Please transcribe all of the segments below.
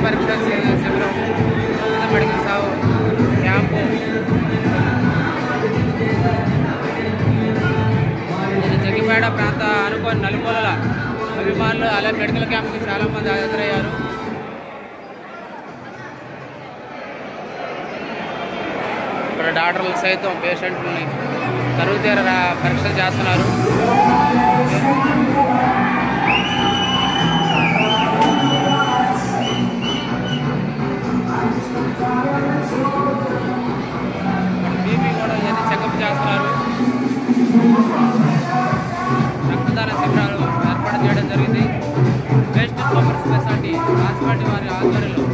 పరీక్ష శిబిరం ఉచిత మెడికల్ సాగు క్యాంపు జగ్గిపేట ప్రాంత అనుకోని నలుమూలల అభిమానులు అలాగే మెడికల్ క్యాంప్కి చాలామంది హాజరయ్యారు. ఇక్కడ డాక్టర్లు సైతం పేషెంట్లని తరువు తీర పరీక్షలు చేస్తున్నారు. బీపీ కూడా ఇవన్నీ చెకప్ చేస్తున్నారు. రక్తదాన శిబిరాలు ఏర్పాటు చేయడం జరిగింది. బెస్ట్ సూపర్ స్పెషాలిటీ హాస్పిటల్ వారి ఆధ్వర్యంలో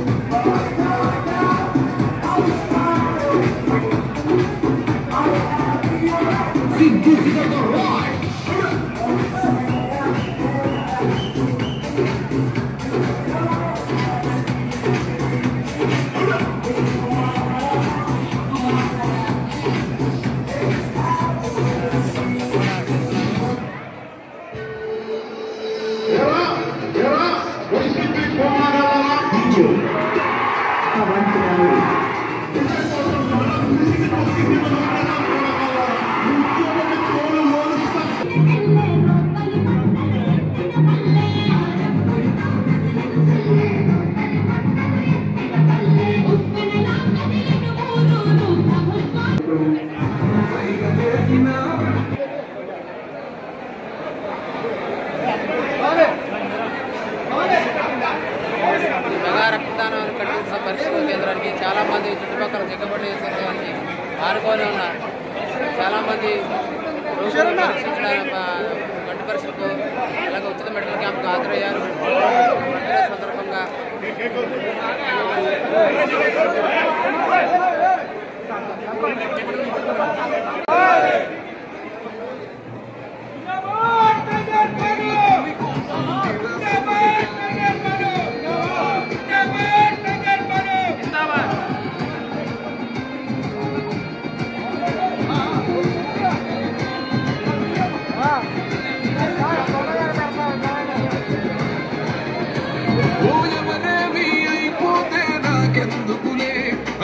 రక్తదానం కట్టించిన పరిశోధన కేంద్రానికి చాలామంది చుట్టుపక్కల జగ్గపల్లి సంఘానికి ఆనుకొని ఉన్నారు. చాలామంది రోగులు పరీక్షించడానికి గంట పరీక్షలకు అలాగే ఉచిత మెడికల్ క్యాంప్కి హాజరయ్యారు. బర్త్డే సందర్భంగా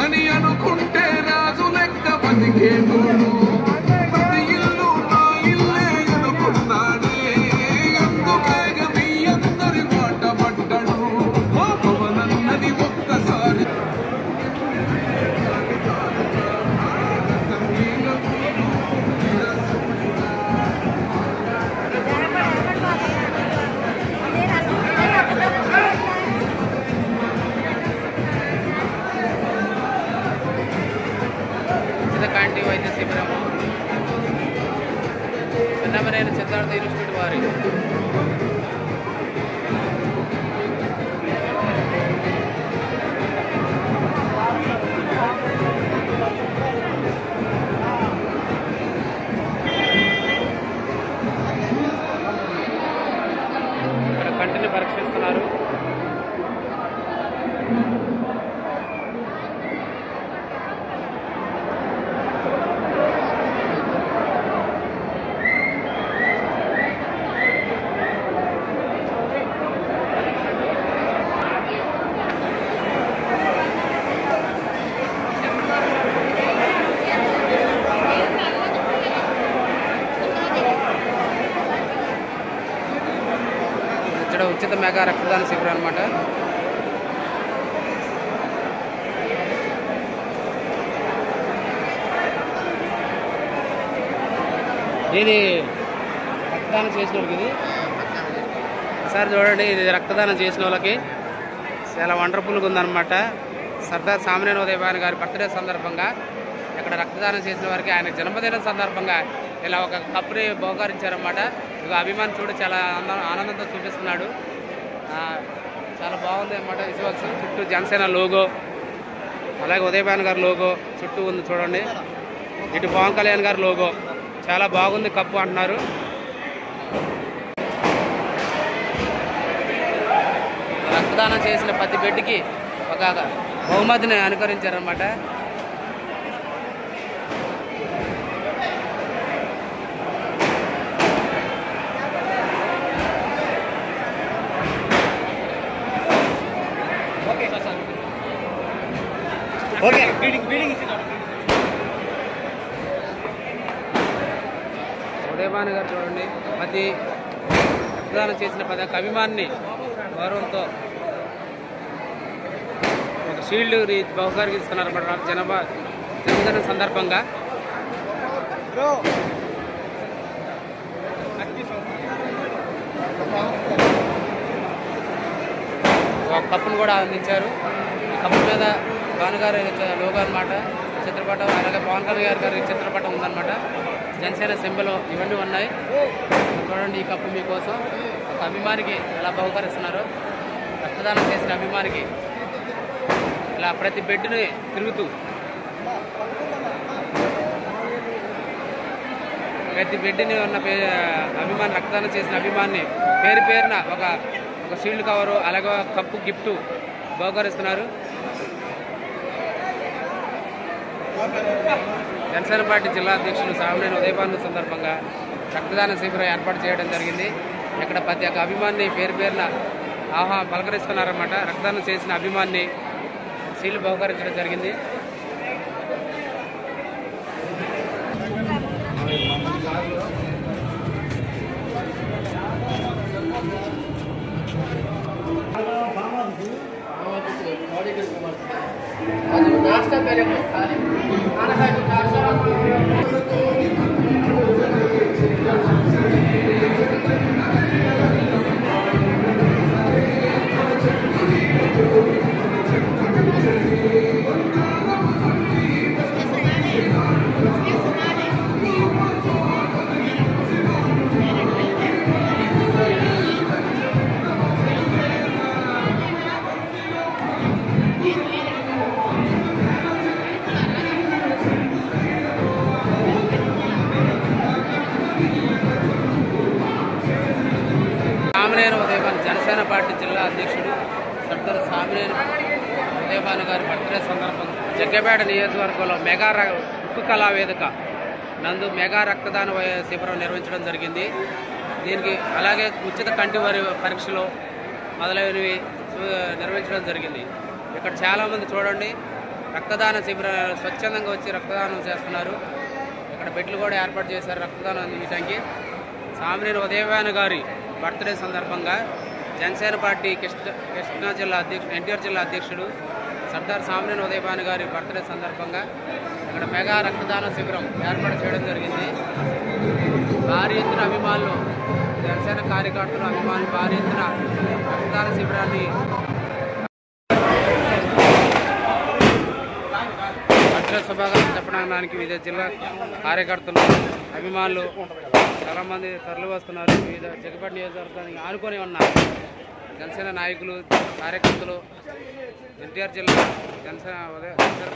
అని అనుకుంటే రాజు లెక్క బతికేటోడు ప్రతి ఇల్లు నా ఇల్లే అనుకున్నాడే. ఎందుకేగ మీ అందరి మాట పడ్డడు పవనన్నది ఒక్కసారి కంటి వైద్య శిబిరము చిన్నమనేని సిద్ధార్థ యూనివర్సిటీ వారి ఇక్కడ కంటిని పరీక్షిస్తున్నారు. ఇక్కడ ఉచిత మెగా రక్తదాన శిబిరం అన్నమాట. ఇది రక్తదానం చేసిన వాళ్ళకి ఇది ఒకసారి చూడండి. ఇది రక్తదానం చేసిన వాళ్ళకి చాలా వండర్ఫుల్గా ఉందన్నమాట. సర్దార్ సామాన్య ఉదయభాను గారి బర్త్డే సందర్భంగా ఇక్కడ రక్తదానం చేసిన వారికి ఆయన జన్మదినం సందర్భంగా ఇలా ఒక కప్పుని బహుకరించారన్నమాట. ఇక అభిమాని చూడు చాలా ఆనందంతో చూపిస్తున్నాడు. చాలా బాగుంది అన్నమాట విజువల్స్. చుట్టూ జనసేన లోగో అలాగే ఉదయభాను గారి లోగో చుట్టూ ఉంది చూడండి. ఇటు పవన్ కళ్యాణ్ గారి లోగో చాలా బాగుంది కప్పు అంటున్నారు. రక్తదానం చేసిన ప్రతి బిడ్డకి ఒక బహుమతిని అనుకరించారన్నమాట. ఓకే ఉదయభాను గారు చూడండి, ప్రతి రక్తదానం చేసిన ప్రతి అభిమాన్ని గౌరవంతో ఒక షీల్డ్ బహుకారికి ఇస్తున్నారు అన్నమాట జన్మదిన సందర్భంగా. ఒక కప్పును కూడా అందించారు. ఈ కప్పు మీద భానుగారి లోగో అనమాట, చిత్రపటం, అలాగే పవన్ కళ్యాణ్ గారి చిత్రపటం ఉందన్నమాట. జనసేన సింబల్ ఇవన్నీ ఉన్నాయి. చూడండి, ఈ కప్పు మీకోసం ఒక అభిమానికి ఎలా బహుకరిస్తున్నారు. రక్తదానం చేసిన అభిమానికి ఇలా ప్రతి బెడ్ని తిరుగుతూ ప్రతి బెడ్ని ఉన్న అభిమాని, రక్తదానం చేసిన అభిమాన్ని పేరు పేరున ఒక షీల్డ్ కవరు, అలాగే కప్పు గిఫ్ట్ బహుకరిస్తున్నారు. జనసేన పార్టీ జిల్లా అధ్యక్షులు సామినేని ఉదయభాను సందర్భంగా రక్తదాన శిబిరం ఏర్పాటు చేయడం జరిగింది. ఇక్కడ ప్రతి ఒక్క అభిమాన్ని పేరు పేరున పలకరిస్తున్నారన్నమాట. రక్తదానం చేసిన అభిమాన్ని షీల్డ్ బహుకరించడం జరిగింది. సామినేని ఉదయభాను జనసేన పార్టీ జిల్లా అధ్యక్షుడు సర్దార్ సామినేని ఉదయభాను గారి బర్త్డే సందర్భంగా జగ్గపేట నియోజకవర్గంలో మెగా ఉక్కు కళావేదిక నందు మెగా రక్తదాన శిబిరం నిర్వహించడం జరిగింది. దీనికి అలాగే ఉచిత కంటి పరీక్షలు మొదలైనవి నిర్వహించడం జరిగింది. ఇక్కడ చాలామంది చూడండి రక్తదాన శిబిరం స్వచ్ఛందంగా వచ్చి రక్తదానం చేస్తున్నారు. ఇక్కడ బెడ్లు కూడా ఏర్పాటు చేశారు రక్తదానం అందించడానికి. సామినేని ఉదయభాను గారి బర్త్డే సందర్భంగా జనసేన పార్టీ కృష్ణా జిల్లా అధ్యక్షుడు ఎన్టీఆర్ జిల్లా అధ్యక్షుడు సర్దార్ సామినేని ఉదయభాను గారి బర్త్డే సందర్భంగా ఇక్కడ మెగా రక్తదాన శిబిరం ఏర్పాటు చేయడం జరిగింది. భారీ ఎత్తున అభిమానులు, జనసేన కార్యకర్తలు, అభిమానులు భారీ ఎత్తున రక్తదాన శిబిరాన్ని బర్త్డే శుభాకాంక్షలు చెప్పడానికి వివిధ జిల్లా కార్యకర్తలు, అభిమానులు చాలామంది తరలి వస్తున్నారు. వివిధ జగ్గపేట నియోజకవర్గానికి ఆనుకొని ఉన్న జనసేన నాయకులు, కార్యకర్తలు, ఎన్టీఆర్ జిల్లా జనసేన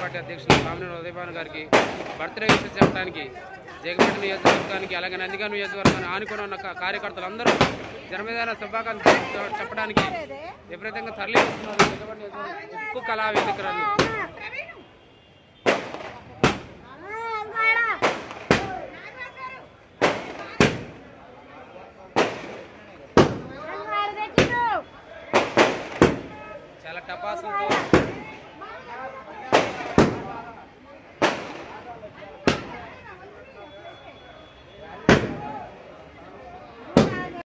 పార్టీ అధ్యక్షులు సామినేని ఉదయభాను గారికి బర్త్డే విషయం చెప్పడానికి జగ్గపేట నియోజకవర్గానికి అలాగే నందిగామ నియోజకవర్గాన్ని ఆనుకొని ఉన్న కార్యకర్తలు అందరూ జన్మదిన శుభాకాంక్షలు చెప్పడానికి విపరీతంగా తరలి వస్తున్నారు. జగ్గపేట నియోజకవర్గం ఉక్కు కళా వేదికలను చాలా టపాసులతో